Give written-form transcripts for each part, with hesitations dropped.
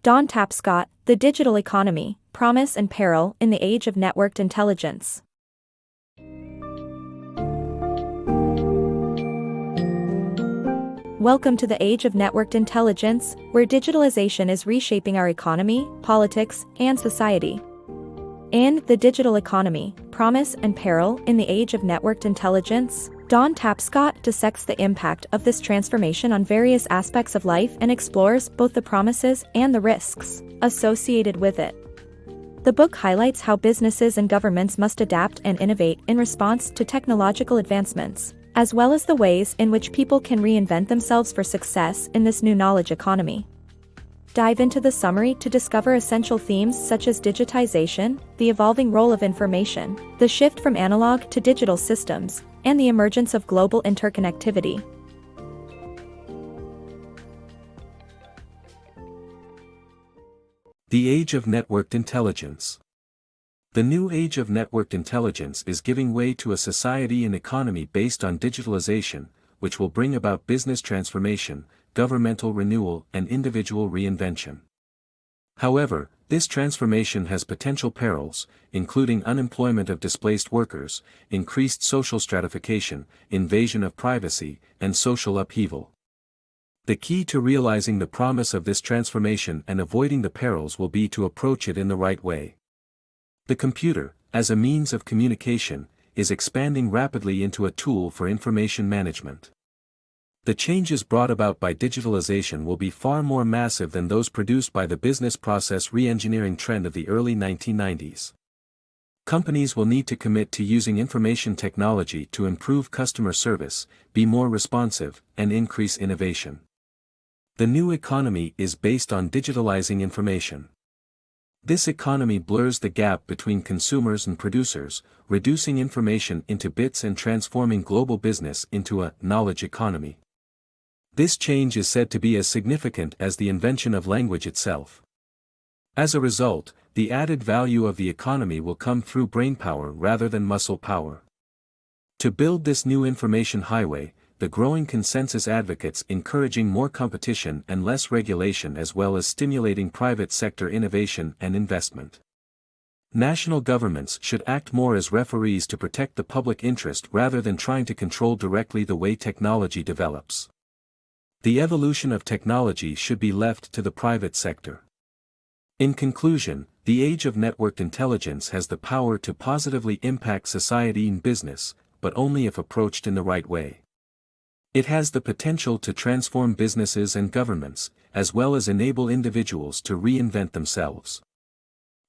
Don Tapscott, The Digital Economy, Promise and Peril in the Age of Networked Intelligence. Welcome to the age of networked intelligence, where digitalization is reshaping our economy, politics, and society. In The Digital Economy, Promise and Peril in the Age of Networked Intelligence, Don Tapscott dissects the impact of this transformation on various aspects of life and explores both the promises and the risks associated with it. The book highlights how businesses and governments must adapt and innovate in response to technological advancements, as well as the ways in which people can reinvent themselves for success in this new knowledge economy. Dive into the summary to discover essential themes such as digitization, the evolving role of information, the shift from analog to digital systems, and the emergence of global interconnectivity. The Age of Networked Intelligence. The new age of networked intelligence is giving way to a society and economy based on digitalization, which will bring about business transformation, governmental renewal, and individual reinvention. However, this transformation has potential perils, including unemployment of displaced workers, increased social stratification, invasion of privacy, and social upheaval. The key to realizing the promise of this transformation and avoiding the perils will be to approach it in the right way. The computer, as a means of communication, is expanding rapidly into a tool for information management. The changes brought about by digitalization will be far more massive than those produced by the business process re-engineering trend of the early 1990s. Companies will need to commit to using information technology to improve customer service, be more responsive, and increase innovation. The new economy is based on digitalizing information. This economy blurs the gap between consumers and producers, reducing information into bits and transforming global business into a knowledge economy. This change is said to be as significant as the invention of language itself. As a result, the added value of the economy will come through brainpower rather than muscle power. To build this new information highway, the growing consensus advocates encouraging more competition and less regulation as well as stimulating private sector innovation and investment. National governments should act more as referees to protect the public interest rather than trying to control directly the way technology develops. The evolution of technology should be left to the private sector. In conclusion, the age of networked intelligence has the power to positively impact society and business, but only if approached in the right way. It has the potential to transform businesses and governments, as well as enable individuals to reinvent themselves.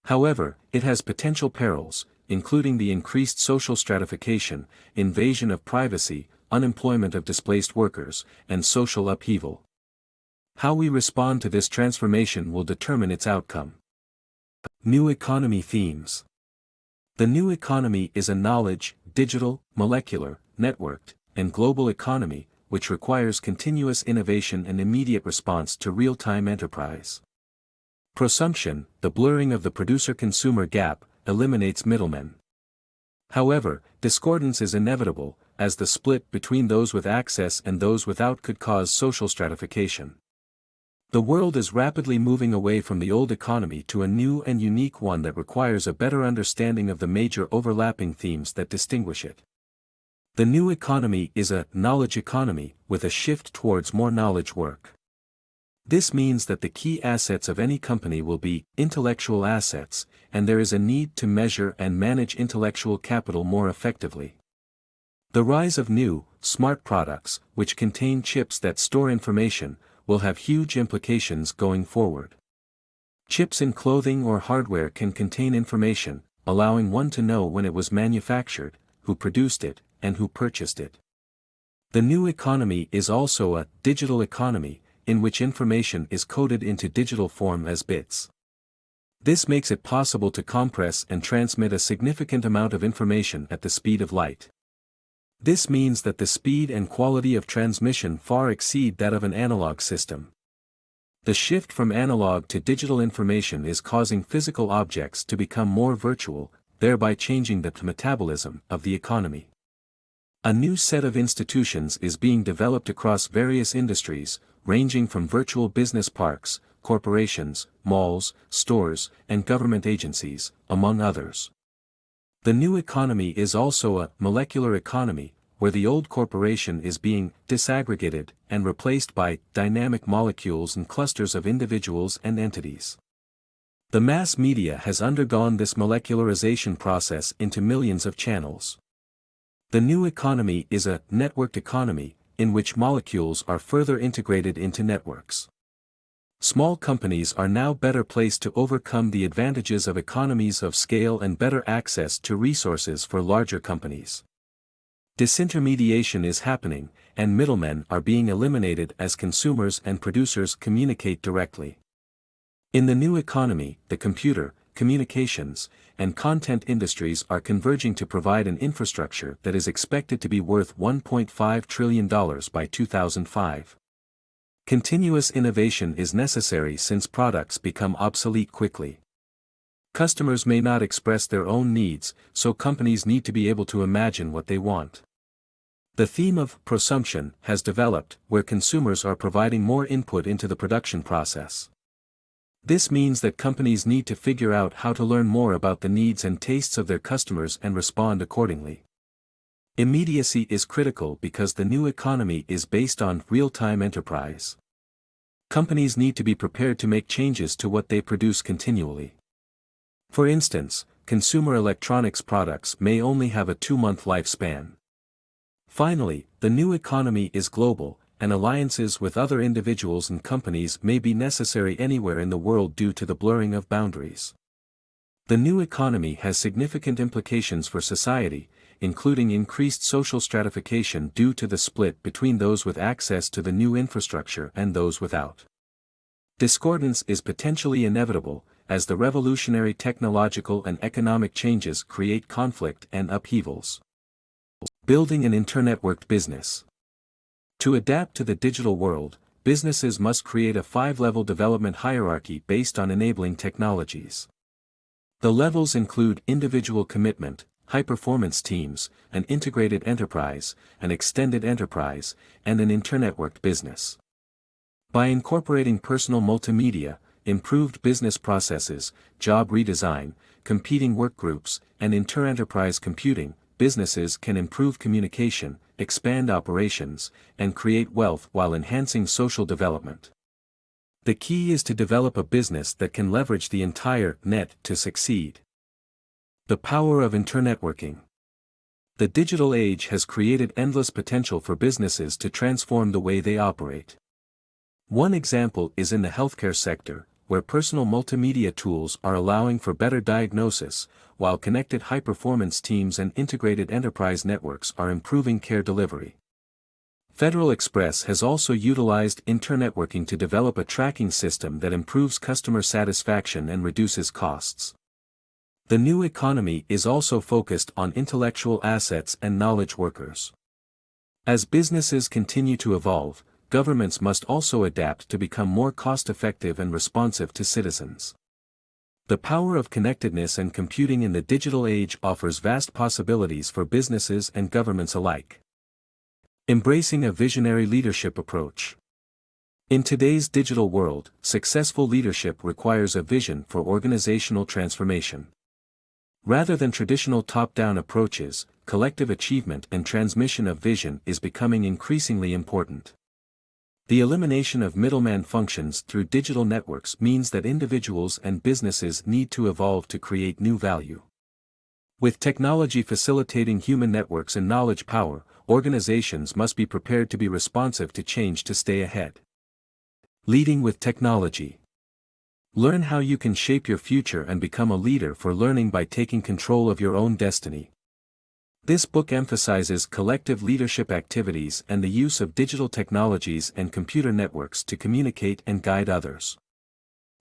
However, it has potential perils, including the increased social stratification, invasion of privacy, unemployment of displaced workers, and social upheaval. How we respond to this transformation will determine its outcome. New economy themes. The new economy is a knowledge, digital, molecular, networked, and global economy, which requires continuous innovation and immediate response to real-time enterprise. Prosumption, the blurring of the producer-consumer gap, eliminates middlemen. However, discordance is inevitable, as the split between those with access and those without could cause social stratification. The world is rapidly moving away from the old economy to a new and unique one that requires a better understanding of the major overlapping themes that distinguish it. The new economy is a knowledge economy, with a shift towards more knowledge work. This means that the key assets of any company will be intellectual assets, and there is a need to measure and manage intellectual capital more effectively. The rise of new, smart products, which contain chips that store information, will have huge implications going forward. Chips in clothing or hardware can contain information, allowing one to know when it was manufactured, who produced it, and who purchased it. The new economy is also a digital economy, in which information is coded into digital form as bits. This makes it possible to compress and transmit a significant amount of information at the speed of light. This means that the speed and quality of transmission far exceed that of an analog system. The shift from analog to digital information is causing physical objects to become more virtual, thereby changing the metabolism of the economy. A new set of institutions is being developed across various industries, ranging from virtual business parks, corporations, malls, stores, and government agencies, among others. The new economy is also a molecular economy, where the old corporation is being disaggregated and replaced by dynamic molecules and clusters of individuals and entities. The mass media has undergone this molecularization process into millions of channels. The new economy is a networked economy, in which molecules are further integrated into networks. Small companies are now better placed to overcome the advantages of economies of scale and better access to resources for larger companies. Disintermediation is happening, and middlemen are being eliminated as consumers and producers communicate directly. In the new economy, the computer, communications, and content industries are converging to provide an infrastructure that is expected to be worth $1.5 trillion by 2005. Continuous innovation is necessary since products become obsolete quickly. Customers may not express their own needs, so companies need to be able to imagine what they want. The theme of prosumption has developed, where consumers are providing more input into the production process. This means that companies need to figure out how to learn more about the needs and tastes of their customers and respond accordingly. Immediacy is critical because the new economy is based on real-time enterprise. Companies need to be prepared to make changes to what they produce continually. For instance, consumer electronics products may only have a 2-month lifespan. Finally, the new economy is global, and alliances with other individuals and companies may be necessary anywhere in the world due to the blurring of boundaries. The new economy has significant implications for society, including increased social stratification due to the split between those with access to the new infrastructure and those without. Discordance is potentially inevitable, as the revolutionary technological and economic changes create conflict and upheavals. Building an internetworked business. To adapt to the digital world, businesses must create a 5-level development hierarchy based on enabling technologies. The levels include individual commitment, high-performance teams, an integrated enterprise, an extended enterprise, and an internetworked business. By incorporating personal multimedia, improved business processes, job redesign, competing work groups, and inter-enterprise computing, businesses can improve communication, expand operations, and create wealth while enhancing social development. The key is to develop a business that can leverage the entire net to succeed. The power of internetworking. The digital age has created endless potential for businesses to transform the way they operate. One example is in the healthcare sector, where personal multimedia tools are allowing for better diagnosis, while connected high-performance teams and integrated enterprise networks are improving care delivery. Federal Express has also utilized internetworking to develop a tracking system that improves customer satisfaction and reduces costs. The new economy is also focused on intellectual assets and knowledge workers. As businesses continue to evolve, governments must also adapt to become more cost-effective and responsive to citizens. The power of connectedness and computing in the digital age offers vast possibilities for businesses and governments alike. Embracing a visionary leadership approach. In today's digital world, successful leadership requires a vision for organizational transformation. Rather than traditional top-down approaches, collective achievement and transmission of vision is becoming increasingly important. The elimination of middleman functions through digital networks means that individuals and businesses need to evolve to create new value. With technology facilitating human networks and knowledge power, organizations must be prepared to be responsive to change to stay ahead. Leading with technology. Learn how you can shape your future and become a leader for learning by taking control of your own destiny. This book emphasizes collective leadership activities and the use of digital technologies and computer networks to communicate and guide others.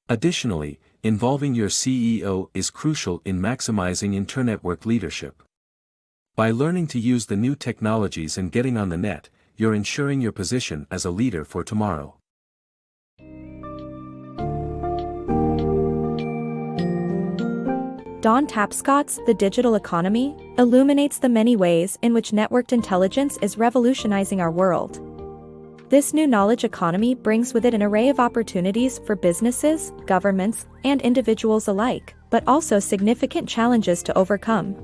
Additionally, involving your CEO is crucial in maximizing internetwork leadership. By learning to use the new technologies and getting on the net, you're ensuring your position as a leader for tomorrow. Don Tapscott's The Digital Economy illuminates the many ways in which networked intelligence is revolutionizing our world. This new knowledge economy brings with it an array of opportunities for businesses, governments, and individuals alike, but also significant challenges to overcome.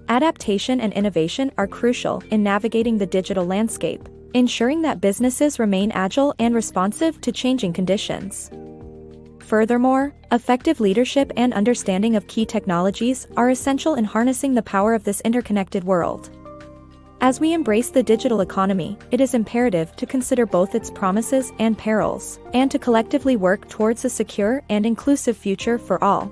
Adaptation and innovation are crucial in navigating the digital landscape, ensuring that businesses remain agile and responsive to changing conditions. Furthermore, effective leadership and understanding of key technologies are essential in harnessing the power of this interconnected world. As we embrace the digital economy, it is imperative to consider both its promises and perils, and to collectively work towards a secure and inclusive future for all.